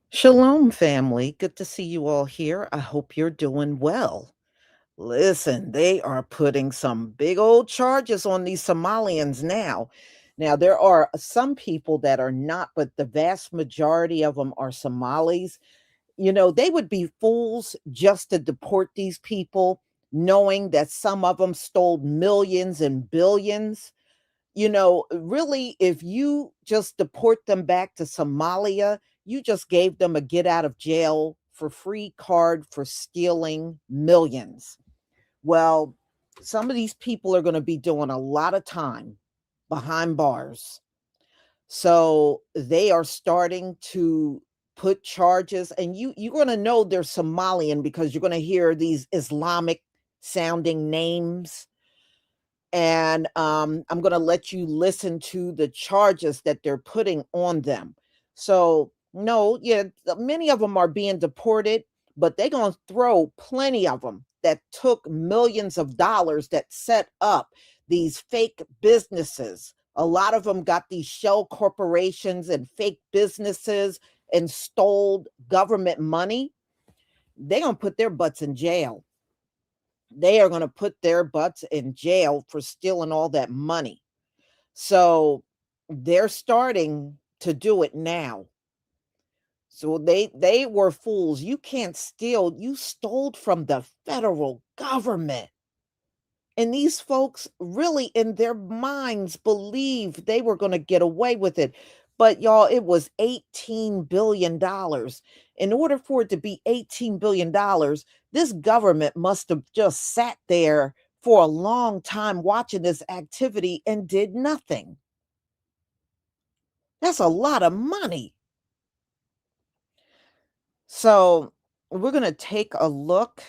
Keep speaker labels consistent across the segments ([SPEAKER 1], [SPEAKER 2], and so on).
[SPEAKER 1] Shalom, family. Good to see you all here. I hope you're doing well. Listen, they are putting some big old charges on these Somalians now. Now, there are some people that are not, but the vast majority of them are Somalis. They would be fools just to deport these people, knowing that some of them stole millions and billions. Really, if you just deport them back to Somalia, you just gave them a get out of jail for free card for stealing millions. Well, some of these people are going to be doing a lot of time behind bars. So they are starting to put charges, and you're going to know they're Somalian because you're going to hear these Islamic sounding names, and I'm going to let you listen to the charges that they're putting on them. So, no, yeah, many of them are being deported, but they're going to throw plenty of them that took millions of dollars that set up these fake businesses. A lot of them got these shell corporations and fake businesses and stole government money. They're going to put their butts in jail. They are going to put their butts in jail for stealing all that money. So they're starting to do it now. So they were fools. You can't steal. You stole from the federal government. And these folks really in their minds believed they were going to get away with it. But y'all, it was $18 billion. In order for it to be $18 billion, this government must have just sat there for a long time watching this activity and did nothing. That's a lot of money. So we're going to take a look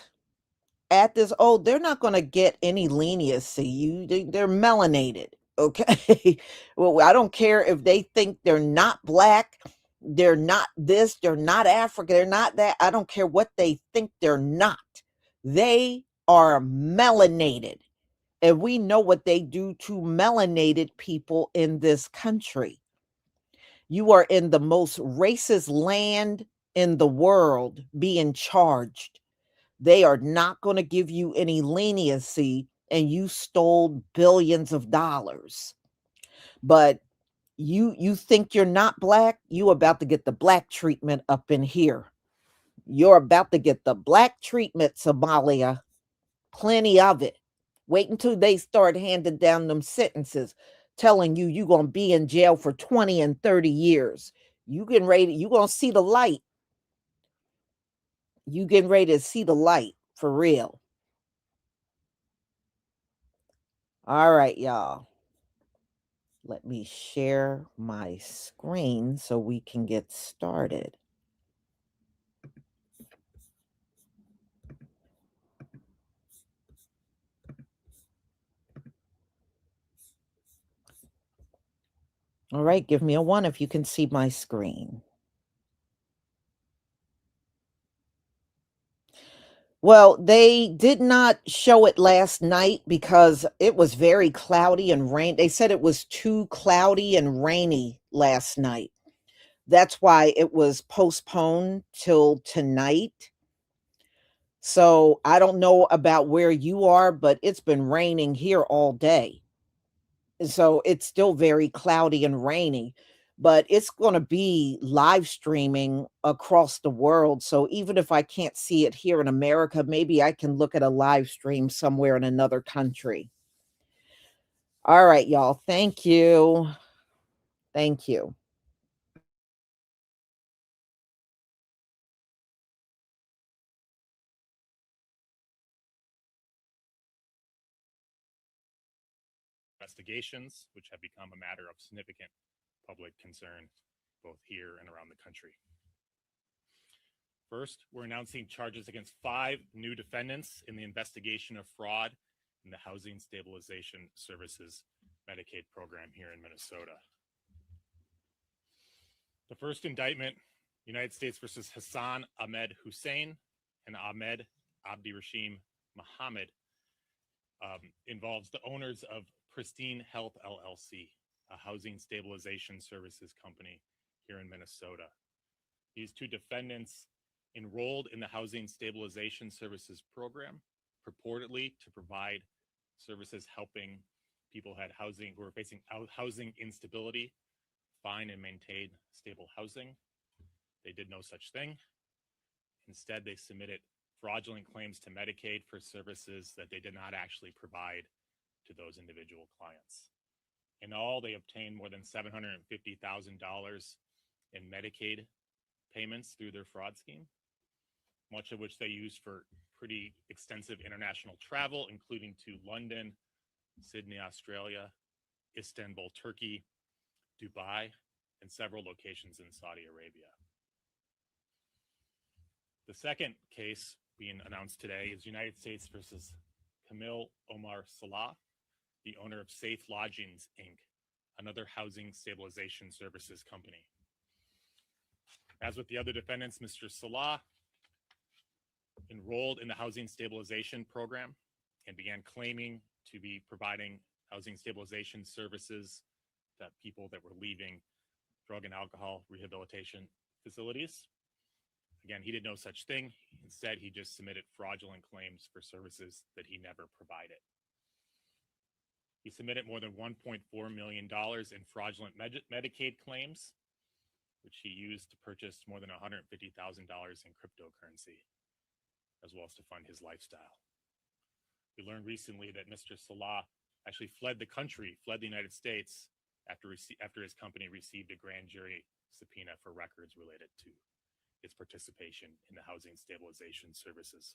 [SPEAKER 1] at this. Oh, they're not going to get any leniency. They're melanated. Okay. Well, I don't care if they think they're not black, they're not this, they're not African, they're not that. I don't care what they think they're not. They are melanated. And we know what they do to melanated people in this country. You are in the most racist land in the world being charged. They are not going to give you any leniency, and you stole billions of dollars. But you think you're not black, you about to get the black treatment up in here. You're about to get the black treatment, Somalia. Plenty of it. Wait until they start handing down them sentences, telling you you're going to be in jail for 20 and 30 years. You getting ready, you going to see the light. You getting ready to see the light for real. All right, y'all. Let me share my screen so we can get started. All right, give me a 1 if you can see my screen. Well, they did not show it last night because it was very cloudy and rain. They said it was too cloudy and rainy last night. That's why it was postponed till tonight. So I don't know about where you are, but it's been raining here all day. So it's still very cloudy and rainy, but it's going to be live streaming across the world. So even if I can't see it here in America, maybe I can look at a live stream somewhere in another country. All right, y'all. Thank you. Thank you.
[SPEAKER 2] Investigations, which have become a matter of significant public concern both here and around the country. First, we're announcing charges against 5 new defendants in the investigation of fraud in the Housing Stabilization Services Medicaid program here in Minnesota. The first indictment, United States versus Hassan Ahmed Hussein and Ahmed Abdirashim Mohammed, involves the owners of Pristine Health LLC, a housing stabilization services company here in Minnesota. These two defendants enrolled in the housing stabilization services program, purportedly to provide services helping people who are facing housing instability find and maintain stable housing. They did no such thing. Instead, they submitted fraudulent claims to Medicaid for services that they did not actually provide to those individual clients. In all, they obtained more than $750,000 in Medicaid payments through their fraud scheme, much of which they used for pretty extensive international travel, including to London, Sydney, Australia, Istanbul, Turkey, Dubai, and several locations in Saudi Arabia. The second case being announced today is United States versus Kamil Omar Salah, the owner of Safe Lodgings, Inc., another housing stabilization services company. As with the other defendants, Mr. Salah enrolled in the housing stabilization program and began claiming to be providing housing stabilization services to people that were leaving drug and alcohol rehabilitation facilities. Again, he did no such thing. Instead, he just submitted fraudulent claims for services that he never provided. He submitted more than $1.4 million in fraudulent Medicaid claims, which he used to purchase more than $150,000 in cryptocurrency, as well as to fund his lifestyle. We learned recently that Mr. Salah actually fled the United States after his company received a grand jury subpoena for records related to its participation in the housing stabilization services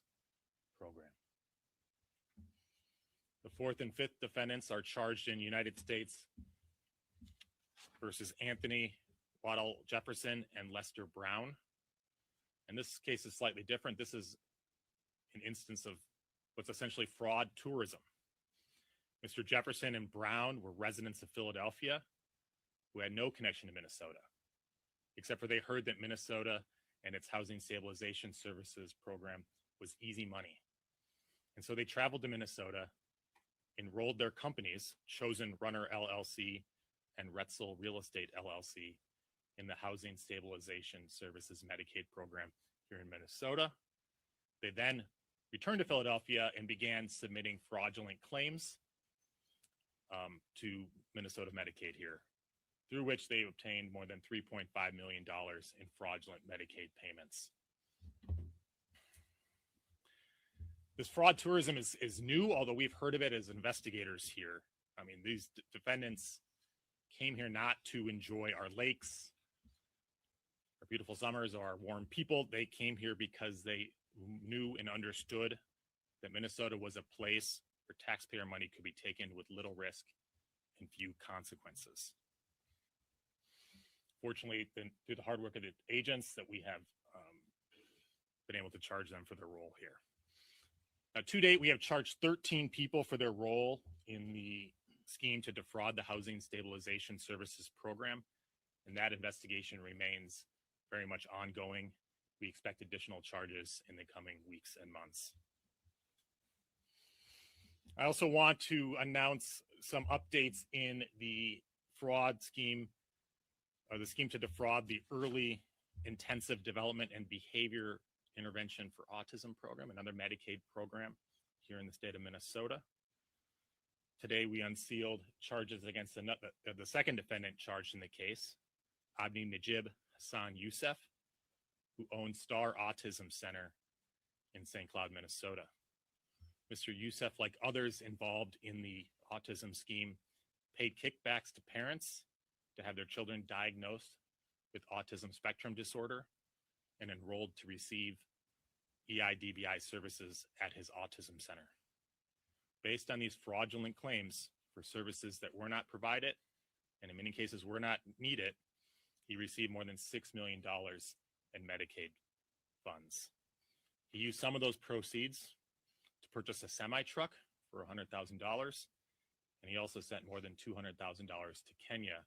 [SPEAKER 2] program. The fourth and fifth defendants are charged in United States versus Anthony Waddell Jefferson and Lester Brown. And this case is slightly different. This is an instance of what's essentially fraud tourism. Mr. Jefferson and Brown were residents of Philadelphia who had no connection to Minnesota, except for they heard that Minnesota and its housing stabilization services program was easy money. And so they traveled to Minnesota, enrolled their companies, Chosen Runner LLC and Retzel Real Estate LLC, in the housing stabilization services Medicaid program here in Minnesota. They then returned to Philadelphia and began submitting fraudulent claims to Minnesota Medicaid here, through which they obtained more than $3.5 million in fraudulent Medicaid payments. This fraud tourism is new, although we've heard of it as investigators here. I mean, these defendants came here not to enjoy our lakes, our beautiful summers, or our warm people. They came here because they knew and understood that Minnesota was a place where taxpayer money could be taken with little risk and few consequences. Fortunately, through the hard work of the agents, that we have been able to charge them for their role here. To date, we have charged 13 people for their role in the scheme to defraud the Housing Stabilization Services Program, and that investigation remains very much ongoing. We expect additional charges in the coming weeks and months. I also want to announce some updates in the fraud scheme, or the scheme to defraud the Early Intensive Development and Behavior Intervention for Autism program, another Medicaid program here in the state of Minnesota. Today, we unsealed charges against the second defendant charged in the case, Abdi Najib Hassan Youssef, who owns Star Autism Center in St. Cloud, Minnesota. Mr. Youssef, like others involved in the autism scheme, paid kickbacks to parents to have their children diagnosed with autism spectrum disorder and enrolled to receive EIDBI services at his autism center. Based on these fraudulent claims for services that were not provided, and in many cases were not needed, he received more than $6 million in Medicaid funds. He used some of those proceeds to purchase a semi-truck for $100,000, and he also sent more than $200,000 to Kenya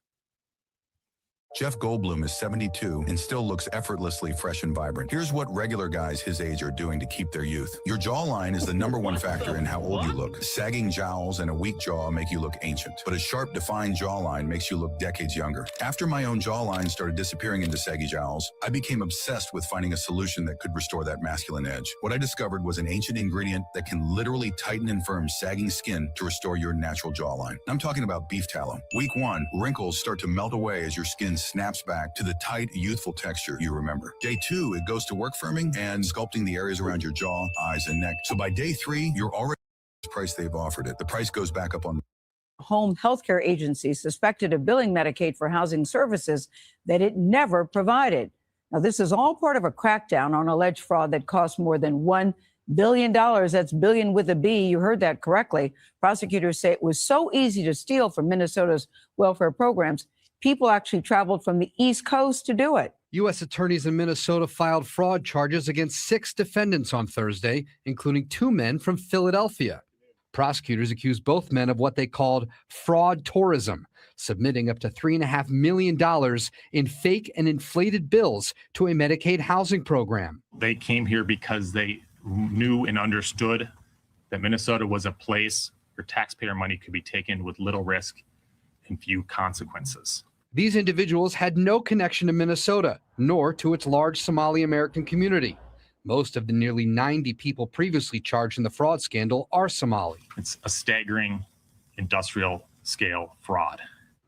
[SPEAKER 3] Jeff Goldblum is 72 and still looks effortlessly fresh and vibrant. Here's what regular guys his age are doing to keep their youth. Your jawline is the #1 factor in how old you look. Sagging jowls and a weak jaw make you look ancient, but a sharp, defined jawline makes you look decades younger. After my own jawline started disappearing into saggy jowls, I became obsessed with finding a solution that could restore that masculine edge. What I discovered was an ancient ingredient that can literally tighten and firm sagging skin to restore your natural jawline. I'm talking about beef tallow. Week 1, wrinkles start to melt away as your skin snaps back to the tight, youthful texture you remember. Day 2, it goes to work firming and sculpting the areas around your jaw, eyes, and neck. So by day 3, you're already the price they've offered it. The price goes back up on
[SPEAKER 4] home healthcare agency suspected of billing Medicaid for housing services that it never provided. Now, this is all part of a crackdown on alleged fraud that cost more than $1 billion. That's billion with a B. You heard that correctly. Prosecutors say it was so easy to steal from Minnesota's welfare programs, people actually traveled from the East Coast to do it.
[SPEAKER 5] U.S. attorneys in Minnesota filed fraud charges against 6 defendants on Thursday, including 2 men from Philadelphia. Prosecutors accused both men of what they called fraud tourism, submitting up to $3.5 million in fake and inflated bills to a Medicaid housing program.
[SPEAKER 2] They came here because they knew and understood that Minnesota was a place where taxpayer money could be taken with little risk and few consequences.
[SPEAKER 5] These individuals had no connection to Minnesota, nor to its large Somali American community. Most of the nearly 90 people previously charged in the fraud scandal are Somali.
[SPEAKER 2] It's a staggering industrial scale fraud.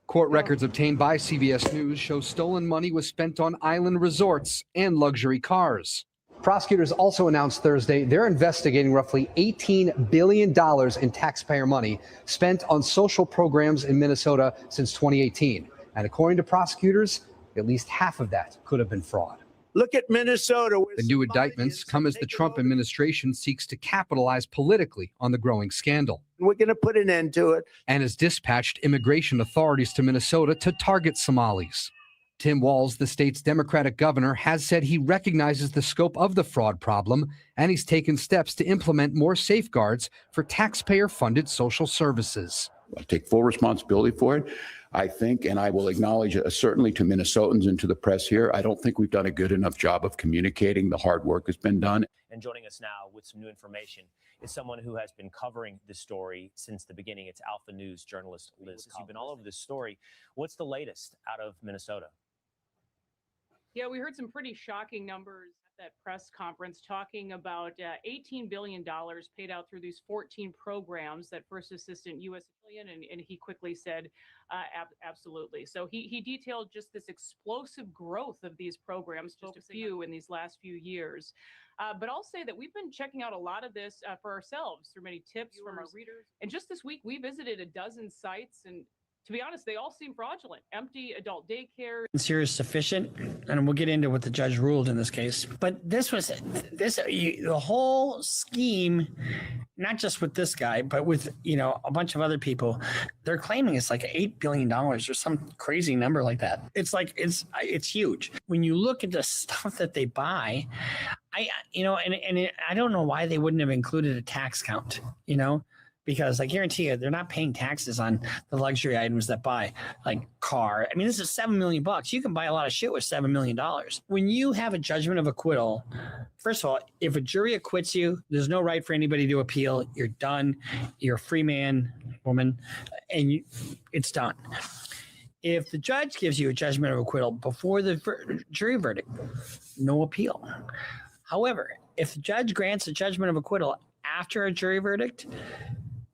[SPEAKER 5] Court records obtained by CBS News show stolen money was spent on island resorts and luxury cars. Prosecutors also announced Thursday they're investigating roughly $18 billion in taxpayer money spent on social programs in Minnesota since 2018. And according to prosecutors, at least half of that could have been fraud.
[SPEAKER 6] Look at Minnesota.
[SPEAKER 5] The new indictments come as the Trump administration seeks to capitalize politically on the growing scandal.
[SPEAKER 6] We're going to put an end to it.
[SPEAKER 5] And has dispatched immigration authorities to Minnesota to target Somalis. Tim Walz, the state's Democratic governor, has said he recognizes the scope of the fraud problem, and he's taken steps to implement more safeguards for taxpayer-funded social services.
[SPEAKER 7] I take full responsibility for it. I think, and I will acknowledge certainly to Minnesotans and to the press here, I don't think we've done a good enough job of communicating the hard work that's been done.
[SPEAKER 8] And joining us now with some new information is someone who has been covering this story since the beginning. It's Alpha News journalist Liz. You've been all over this story. What's the latest out of Minnesota?
[SPEAKER 9] Yeah, we heard some pretty shocking numbers at that press conference talking about $18 billion paid out through these 14 programs that First Assistant U.S. and he quickly said, absolutely. So he detailed just this explosive growth of these programs, just a few in these last few years. But I'll say that we've been checking out a lot of this for ourselves through many tips from our readers. And just this week, we visited a dozen sites, and to be honest, they all seem fraudulent. Empty adult daycare.
[SPEAKER 10] Here is sufficient, and we'll get into what the judge ruled in this case. But the whole scheme, not just with this guy, but with a bunch of other people, they're claiming it's like $8 billion or some crazy number like that. It's like it's huge. When you look at the stuff that they buy, I don't know why they wouldn't have included a tax count, because I guarantee you they're not paying taxes on the luxury items that buy, like car. I mean, this is $7 million. You can buy a lot of shit with $7 million. When you have a judgment of acquittal, first of all, if a jury acquits you, there's no right for anybody to appeal. You're done. You're a free man, woman, and it's done. If the judge gives you a judgment of acquittal before the jury verdict, no appeal. However, if the judge grants a judgment of acquittal after a jury verdict,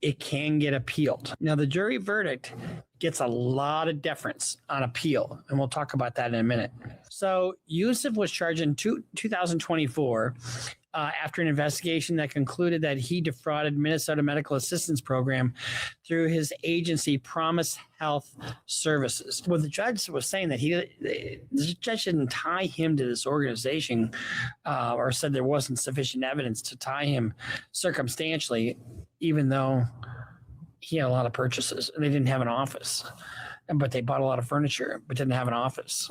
[SPEAKER 10] it can get appealed. Now, the jury verdict gets a lot of deference on appeal, and we'll talk about that in a minute. So Yusuf was charged in 2024 after an investigation that concluded that he defrauded Minnesota Medical Assistance Program through his agency, Promise Health Services. Well, the judge was saying that the judge didn't tie him to this organization or said there wasn't sufficient evidence to tie him circumstantially, even though he had a lot of purchases and they didn't have an office. But they bought a lot of furniture, but didn't have an office.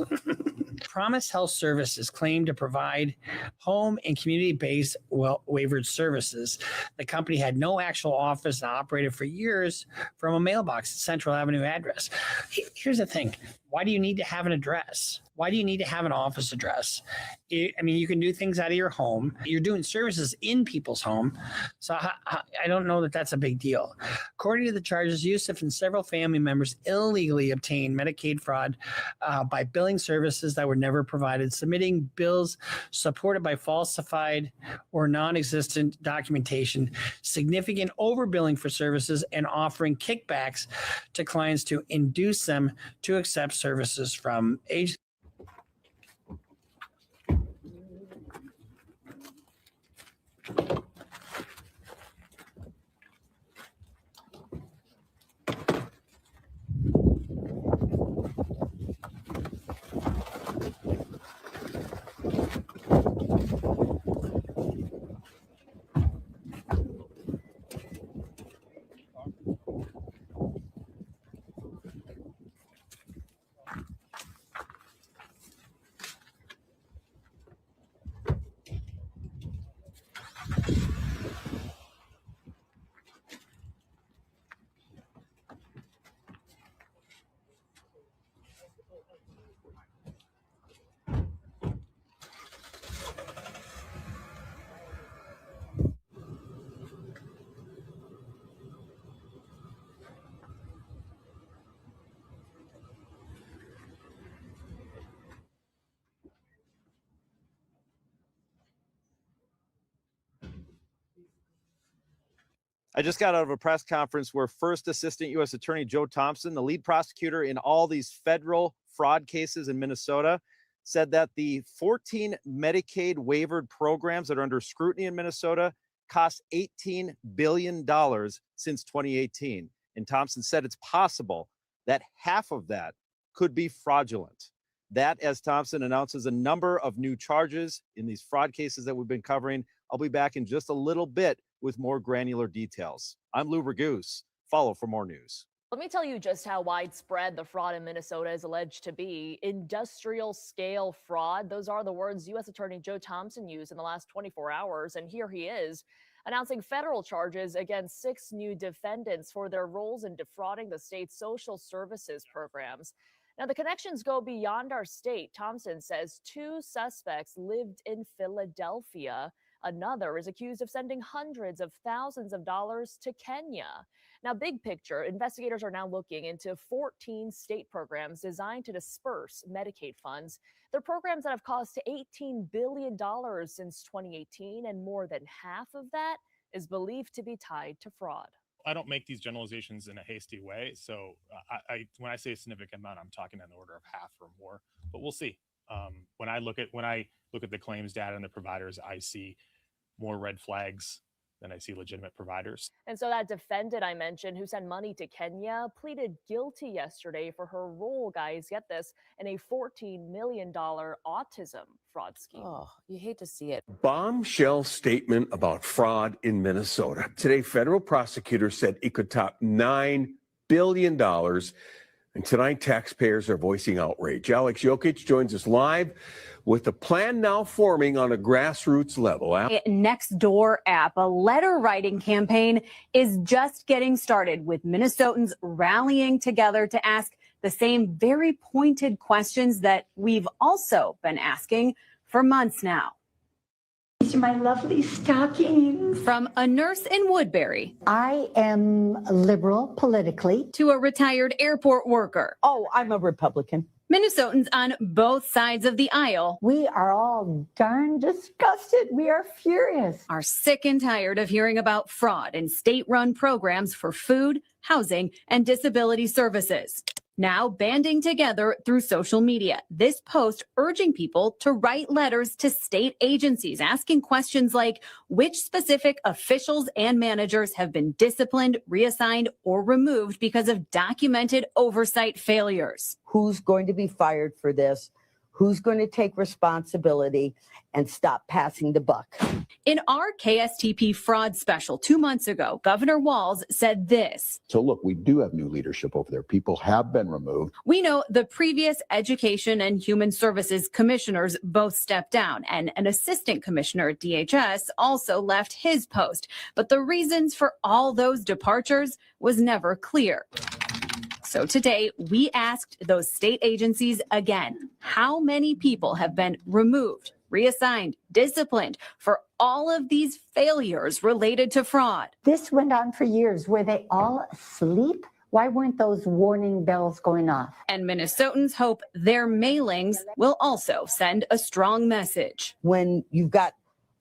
[SPEAKER 10] Promise Health Services claimed to provide home and community-based waivered services. The company had no actual office and operated for years from a mailbox at Central Avenue address. Here's the thing. Why do you need to have an address? Why do you need to have an office address? I mean, you can do things out of your home. You're doing services in people's home. So I don't know that that's a big deal. According to the charges, Yusuf and several family members illegally obtained Medicaid fraud by billing services that were never provided, submitting bills supported by falsified or non-existent documentation, significant overbilling for services, and offering kickbacks to clients to induce them to accept services from agencies.
[SPEAKER 11] I just got out of a press conference where First Assistant U.S. Attorney Joe Thompson, the lead prosecutor in all these federal fraud cases in Minnesota, said that the 14 Medicaid waivered programs that are under scrutiny in Minnesota cost $18 billion since 2018. And Thompson said it's possible that half of that could be fraudulent. That, as Thompson announces a number of new charges in these fraud cases that we've been covering. I'll be back in just a little bit with more granular details. I'm Lou Ragoose. Follow for more news.
[SPEAKER 12] Let me tell you just how widespread the fraud in Minnesota is alleged to be. Industrial scale fraud. Those are the words U.S. Attorney Joe Thompson used in the last 24 hours. And here he is announcing federal charges against 6 new defendants for their roles in defrauding the state's social services programs. Now, the connections go beyond our state. Thompson says 2 suspects lived in Philadelphia. Another is accused of sending hundreds of thousands of dollars to Kenya. Now, big picture, investigators are now looking into 14 state programs designed to disperse Medicaid funds. They're programs that have cost $18 billion since 2018, and more than half of that is believed to be tied to fraud.
[SPEAKER 2] I don't make these generalizations in a hasty way. So I when I say a significant amount, I'm talking on the order of half or more, but we'll see. When I look at the claims data and the providers, I see more red flags than I see legitimate providers.
[SPEAKER 12] And so that defendant I mentioned who sent money to Kenya pleaded guilty yesterday for her role, guys, get this, in a $14 million autism fraud scheme.
[SPEAKER 13] Oh, you hate to see it.
[SPEAKER 6] Bombshell statement about fraud in Minnesota. Today, federal prosecutors said it could top $9 billion. And tonight, taxpayers are voicing outrage. Alex Jokic joins us live with the plan now forming on a grassroots level.
[SPEAKER 14] Nextdoor app, a letter writing campaign, is just getting started with Minnesotans rallying together to ask the same very pointed questions that we've also been asking for months now.
[SPEAKER 15] These are my lovely stockings.
[SPEAKER 14] From a nurse in Woodbury.
[SPEAKER 15] I am liberal politically.
[SPEAKER 14] To a retired airport worker.
[SPEAKER 13] Oh, I'm a Republican.
[SPEAKER 14] Minnesotans on both sides of the aisle.
[SPEAKER 15] We are all darn disgusted. We are furious.
[SPEAKER 14] Are sick and tired of hearing about fraud in state-run programs for food, housing, and disability services. Now banding together through social media. This post urging people to write letters to state agencies, asking questions like which specific officials and managers have been disciplined, reassigned, or removed because of documented oversight failures.
[SPEAKER 13] Who's going to be fired for this? Who's going to take responsibility and stop passing the buck?
[SPEAKER 14] In our KSTP fraud special 2 months ago, Governor Walz said this.
[SPEAKER 7] So look, we do have new leadership over there. People have been removed.
[SPEAKER 14] We know the previous Education and Human Services commissioners both stepped down, and an assistant commissioner at DHS also left his post. But the reasons for all those departures was never clear. So today, we asked those state agencies again, how many people have been removed, reassigned, disciplined for all of these failures related to fraud?
[SPEAKER 15] This went on for years. Were they all asleep? Why weren't those warning bells going off?
[SPEAKER 14] And Minnesotans hope their mailings will also send a strong message.
[SPEAKER 13] When you've got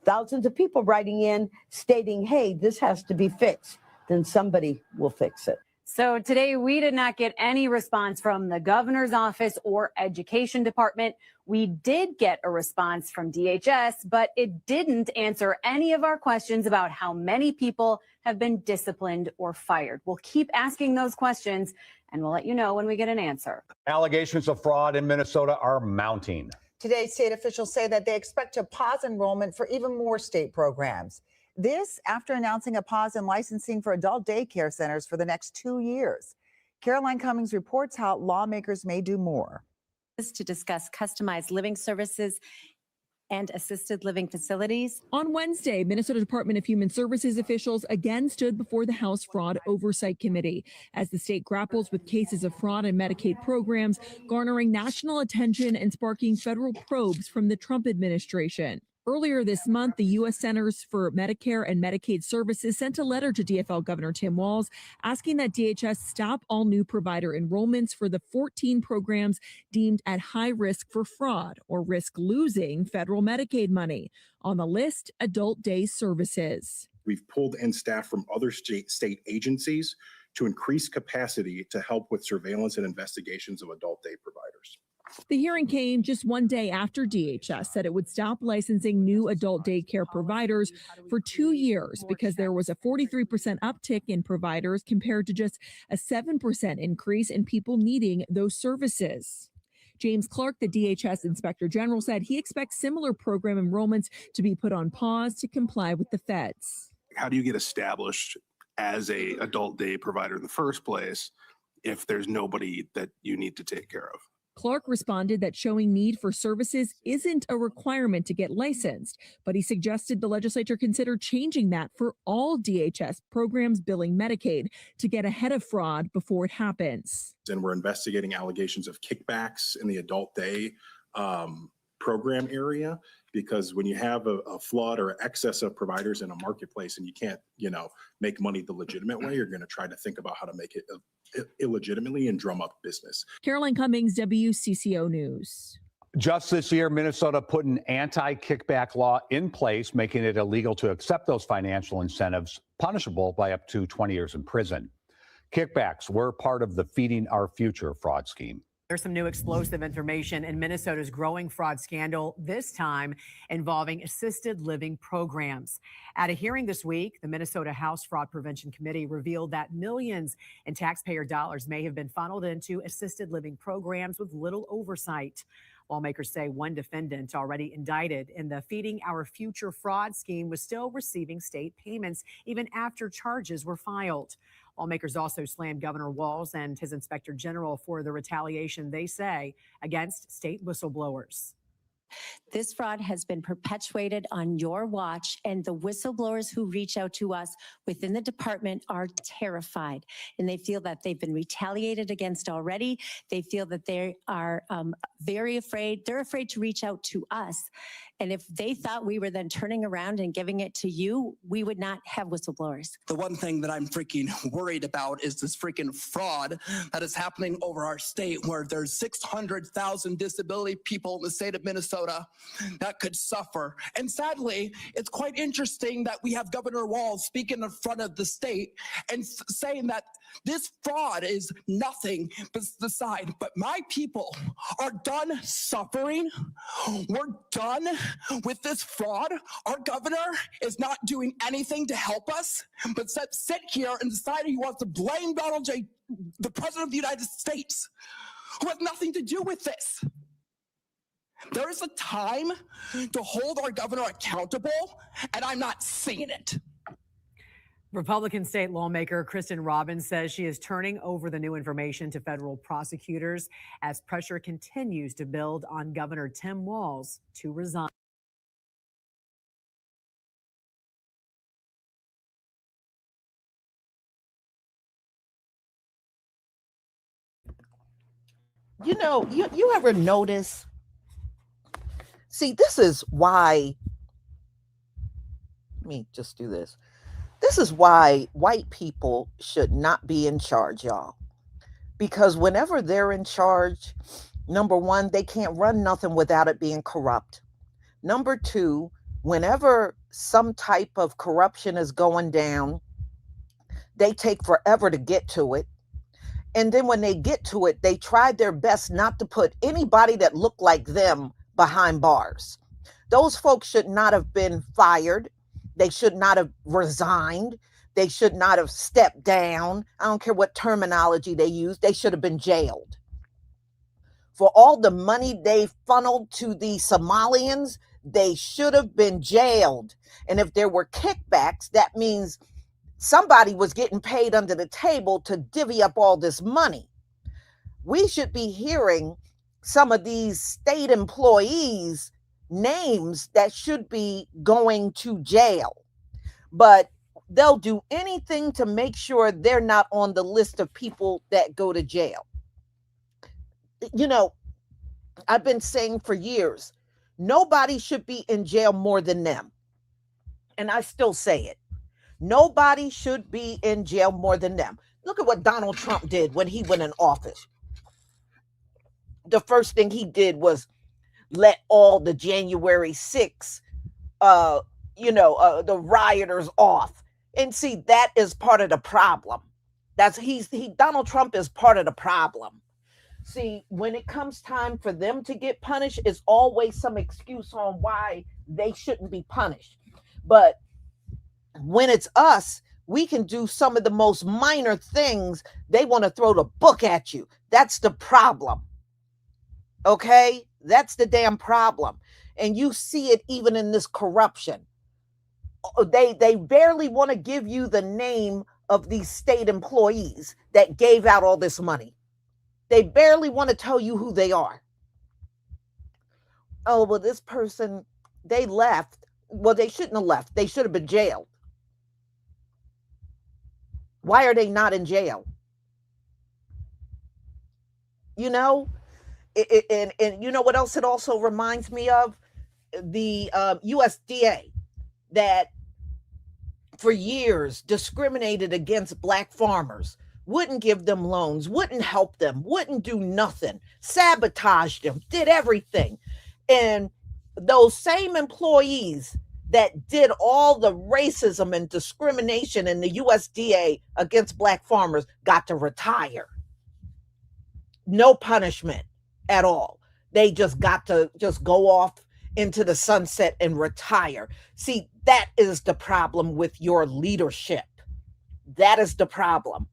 [SPEAKER 13] thousands of people writing in stating, hey, this has to be fixed, then somebody will fix it.
[SPEAKER 14] So today we did not get any response from the governor's office or education department. We did get a response from DHS, but it didn't answer any of our questions about how many people have been disciplined or fired. We'll keep asking those questions and we'll let you know when we get an answer.
[SPEAKER 16] Allegations of fraud in Minnesota are mounting.
[SPEAKER 17] Today, state officials say that they expect to pause enrollment for even more state programs. This after announcing a pause in licensing for adult daycare centers for the next 2 years. Caroline Cummings reports how lawmakers may do more.
[SPEAKER 18] To discuss customized living services and assisted living facilities.
[SPEAKER 19] On Wednesday, Minnesota Department of Human Services officials again stood before the House Fraud Oversight Committee as the state grapples with cases of fraud in Medicaid programs, garnering national attention and sparking federal probes from the Trump administration. Earlier this month, the U.S. Centers for Medicare and Medicaid Services sent a letter to DFL Governor Tim Walz asking that DHS stop all new provider enrollments for the 14 programs deemed at high risk for fraud or risk losing federal Medicaid money. On the list, adult day services.
[SPEAKER 20] We've pulled in staff from other state agencies to increase capacity to help with surveillance and investigations of adult day providers.
[SPEAKER 19] The hearing came just one day after DHS said it would stop licensing new adult daycare providers for 2 years because there was a 43% uptick in providers compared to just a 7% increase in people needing those services. James Clark, the DHS Inspector General, said he expects similar program enrollments to be put on pause to comply with the feds.
[SPEAKER 20] How do you get established as a adult day provider in the first place if there's nobody that you need to take care of?
[SPEAKER 19] Clark responded that showing need for services isn't a requirement to get licensed, but he suggested the legislature consider changing that for all DHS programs billing Medicaid to get ahead of fraud before it happens.
[SPEAKER 20] And we're investigating allegations of kickbacks in the adult day program area, because when you have a flood or excess of providers in a marketplace and you can't, make money the legitimate way, you're going to try to think about how to make it illegitimately and drum up business.
[SPEAKER 19] Caroline Cummings, WCCO News.
[SPEAKER 16] Just this year, Minnesota put an anti-kickback law in place, making it illegal to accept those financial incentives, punishable by up to 20 years in prison. Kickbacks were part of the Feeding Our Future fraud scheme.
[SPEAKER 21] There's some new explosive information in Minnesota's growing fraud scandal, this time involving assisted living programs. At a hearing this week, the Minnesota House Fraud Prevention Committee revealed that millions in taxpayer dollars may have been funneled into assisted living programs with little oversight. Lawmakers say one defendant already indicted in the Feeding Our Future fraud scheme was still receiving state payments even after charges were filed. Lawmakers also slammed Governor Walz and his inspector general for the retaliation, they say, against state whistleblowers.
[SPEAKER 18] This fraud has been perpetuated on your watch, and the whistleblowers who reach out to us within the department are terrified, and they feel that they've been retaliated against already. They feel that they are very afraid. They're afraid to reach out to us. And if they thought we were then turning around and giving it to you, we would not have whistleblowers.
[SPEAKER 22] The one thing that I'm freaking worried about is this freaking fraud that is happening over our state, where there's 600,000 disability people in the state of Minnesota that could suffer. And sadly, it's quite interesting that we have Governor Walz speaking in front of the state and saying that this fraud is nothing but the side. But my people are done suffering. We're done with this fraud. Our governor is not doing anything to help us, but sit here and decide he wants to blame Donald J., the president of the United States, who has nothing to do with this. There is a time to hold our governor accountable, and I'm not seeing it.
[SPEAKER 21] Republican state lawmaker Kristen Robbins says she is turning over the new information to federal prosecutors as pressure continues to build on Governor Tim Walz to resign.
[SPEAKER 1] You know, you ever notice? See, this is why. Let me just do this. This is why white people should not be in charge, y'all. Because whenever they're in charge, number one, they can't run nothing without it being corrupt. Number two, whenever some type of corruption is going down, they take forever to get to it. And then when they get to it, they try their best not to put anybody that looked like them behind bars. Those folks should not have been fired. They should not have resigned. They should not have stepped down. I don't care what terminology they use. They should have been jailed. For all the money they funneled to the Somalians, they should have been jailed. And if there were kickbacks, that means somebody was getting paid under the table to divvy up all this money. We should be hearing some of these state employees' names that should be going to jail. But they'll do anything to make sure they're not on the list of people that go to jail. You know, I've been saying for years, nobody should be in jail more than them. And I still say it. Nobody should be in jail more than them. Look at what Donald Trump did when he went in office. The first thing he did was let all the January 6th, the rioters off. And see, that is part of the problem. Donald Trump is part of the problem. See, when it comes time for them to get punished, it's always some excuse on why they shouldn't be punished. But when it's us, we can do some of the most minor things. They want to throw the book at you. That's the problem. Okay? That's the damn problem. And you see it even in this corruption. They barely want to give you the name of these state employees that gave out all this money. They barely want to tell you who they are. Oh, well, this person, they left. Well, they shouldn't have left. They should have been jailed. Why are they not in jail? You know, and you know what else it also reminds me of? The USDA that for years discriminated against Black farmers, wouldn't give them loans, wouldn't help them, wouldn't do nothing, sabotaged them, did everything. And those same employees that did all the racism and discrimination in the USDA against Black farmers got to retire. No punishment at all. They just got to just go off into the sunset and retire. See, that is the problem with your leadership. That is the problem.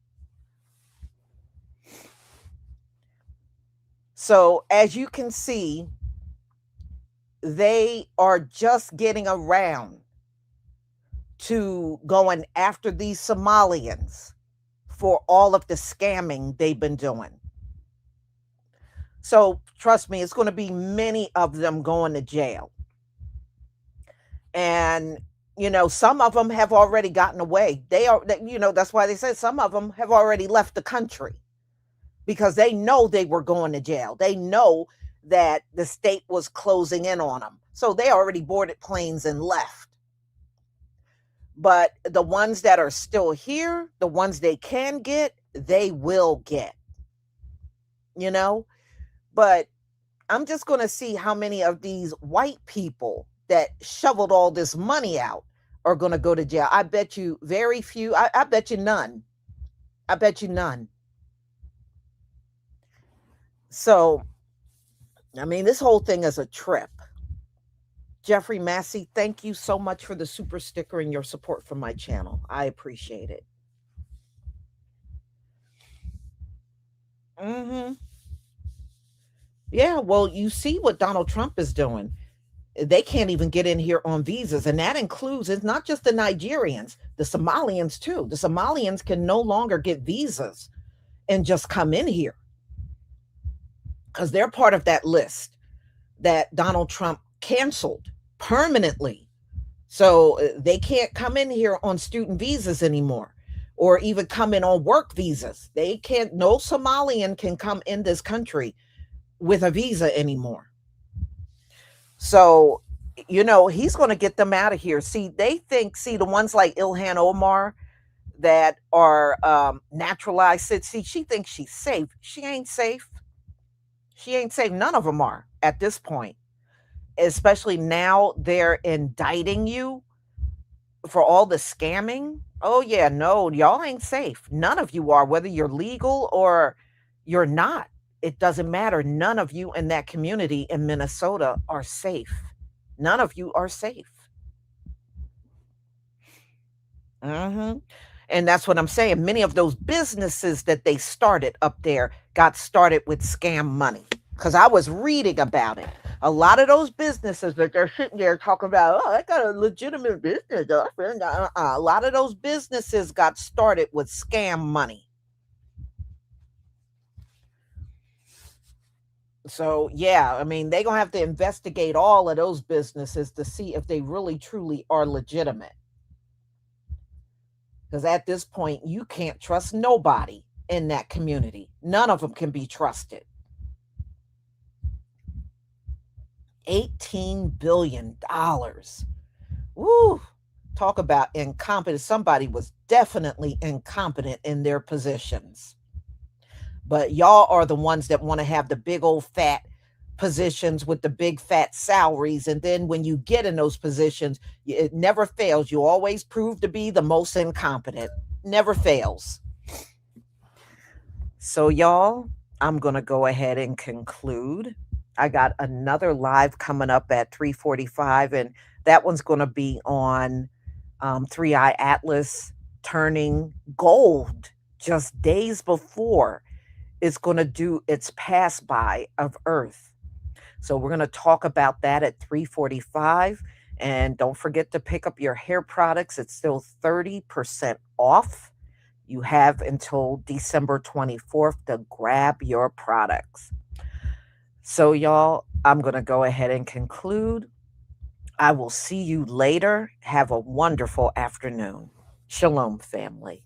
[SPEAKER 1] So as you can see, they are just getting around to going after these Somalians for all of the scamming they've been doing. So trust me, it's going to be many of them going to jail. And, you know, some of them have already gotten away. They are, you know, that's why they said some of them have already left the country because they know they were going to jail. They know that the state was closing in on them. So they already boarded planes and left. But the ones that are still here, the ones they can get, they will get, you know. But I'm just going to see how many of these white people that shoveled all this money out are going to go to jail. I bet you very few. I bet you none. I bet you none. So, I mean, this whole thing is a trip. Jeffrey Massey, thank you so much for the super sticker and your support for my channel. I appreciate it. Yeah, well, you see what Donald Trump is doing. They can't even get in here on visas. And that includes, it's not just the Nigerians, the Somalians too. The Somalians can no longer get visas and just come in here because they're part of that list that Donald Trump canceled permanently. So they can't come in here on student visas anymore or even come in on work visas. They can't, no Somalian can come in this country with a visa anymore. So, he's going to get them out of here. See, they think, the ones like Ilhan Omar that are naturalized citizens, she thinks she's safe. She ain't safe. She ain't safe. None of them are at this point. Especially now they're indicting you for all the scamming. Oh, yeah, no, y'all ain't safe. None of you are, whether you're legal or you're not. It doesn't matter. None of you in that community in Minnesota are safe. None of you are safe. And that's what I'm saying. Many of those businesses that they started up there got started with scam money. Because I was reading about it. A lot of those businesses that they're sitting there talking about, oh, I got a legitimate business. A lot of those businesses got started with scam money. So, yeah, I mean, they're going to have to investigate all of those businesses to see if they really, truly are legitimate. Because at this point, you can't trust nobody in that community. None of them can be trusted. $18 billion. Woo! Talk about incompetent. Somebody was definitely incompetent in their positions. But y'all are the ones that want to have the big old fat positions with the big fat salaries. And then when you get in those positions, it never fails. You always prove to be the most incompetent. Never fails. So y'all, I'm going to go ahead and conclude. I got another live coming up at 3:45, and that one's going to be on 3i Atlas turning gold just days before it's going to do its pass by of Earth. So we're going to talk about that at 3:45. And don't forget to pick up your hair products. It's still 30% off. You have until December 24th to grab your products. So, y'all, I'm going to go ahead and conclude. I will see you later. Have a wonderful afternoon. Shalom, family.